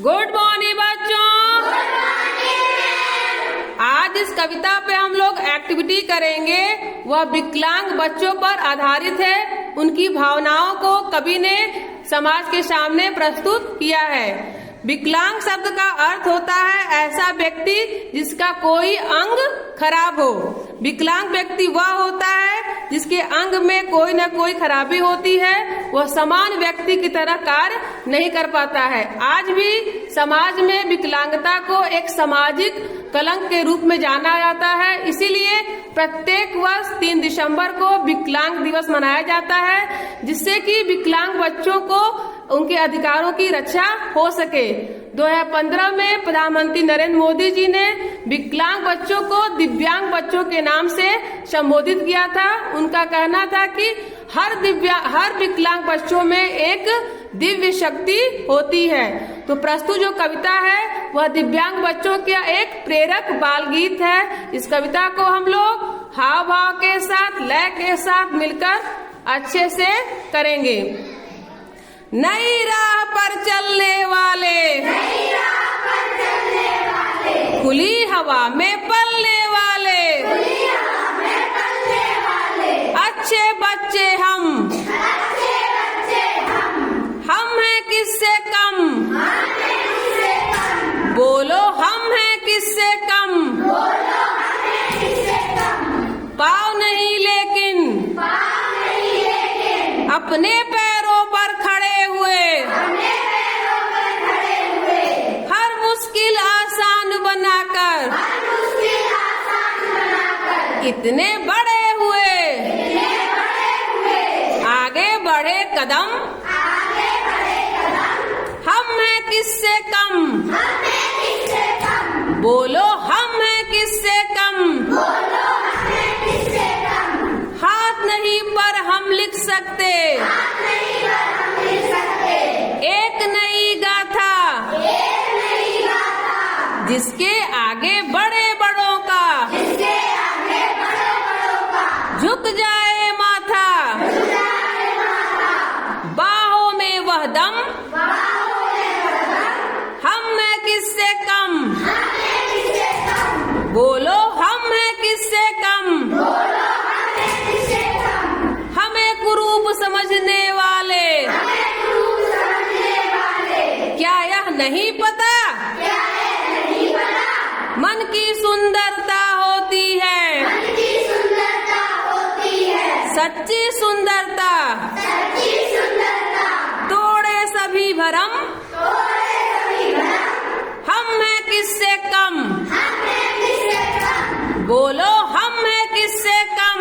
Good morning बच्चों। आज इस कविता पे हम लोग एक्टिविटी करेंगे, वह विकलांग बच्चों पर आधारित है। उनकी भावनाओं को कवि ने समाज के सामने प्रस्तुत किया है। विकलांग शब्द का अर्थ होता है ऐसा व्यक्ति जिसका कोई अंग खराब हो। विकलांग व्यक्ति वह होता है जिसके अंग में कोई न कोई खराबी होती है, वह समान व्यक्ति की तरह कार्य नहीं कर पाता है। आज भी समाज में विकलांगता को एक सामाजिक कलंक के रूप में जाना जाता है। इसीलिए प्रत्येक वर्ष 3 दिसंबर को विकलांग दिवस मनाया जाता है, जिससे कि विकलांग बच्चों को उनके अधिकारों की रक्षा हो सके। 2015 में प्रधानमंत्री नरेंद्र मोदी जी ने विकलांग बच्चों को दिव्यांग बच्चों के नाम से संबोधित किया था। उनका कहना था कि हर विकलांग बच्चों में एक दिव्य शक्ति होती है। तो प्रस्तुत जो कविता है वह दिव्यांग बच्चों का एक प्रेरक बाल गीत है। इस कविता को हम लोग हाव भाव के साथ, लय के साथ मिलकर अच्छे से करेंगे। नई राह पर चलने वाले, खुली हवा में पलने वाले, अच्छे बच्चे हम हैं किससे कम, बोलो हम हैं किससे कम, पाँव नहीं लेकिन अपने पैरों पर खड़े हुए, हर मुश्किल आसान बनाकर इतने बड़े हुए, आगे बढ़े कदम हम हैं किससे कम, बोलो हम हैं किससे कम, हाथ नहीं पर हम लिख सकते एक नई गाथा, जिसके आगे बड़े बड़ों का झुक जाए माथा, बाहों में वह दम हम हैं किससे कम, बोलो हम हैं किससे कम, हमें कुरूप समझने वाले क्या यह नहीं पता मन की सुंदरता होती है, सच्ची सुंदरता तोड़े सभी भरम, हम हैं किससे कम, बोलो हम हैं किससे कम,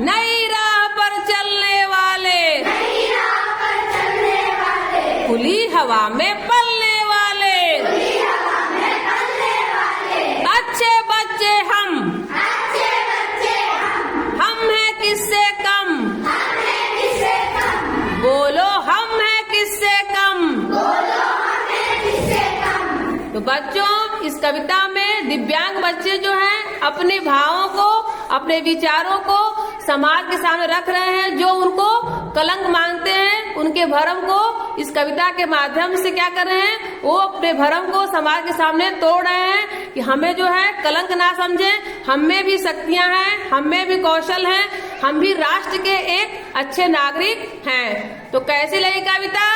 नई राह पर चलने वाले, खुली हवा में पलने वाले, अच्छे बच्चे हम हैं किससे कम, बोलो हम हैं किससे कम। तो बच्चों, इस कविता में दिव्यांग बच्चे जो हैं अपने भावों को, अपने विचारों को समाज के सामने रख रहे हैं। जो उनको कलंक मानते हैं, उनके भरम को इस कविता के माध्यम से क्या कर रहे हैं, वो अपने भरम को समाज के सामने तोड़ रहे हैं कि हमें जो है कलंक ना समझें, हम में भी शक्तियां हैं, हम में भी कौशल हैं, हम भी राष्ट्र के एक अच्छे नागरिक हैं। तो कैसी लगी कविता?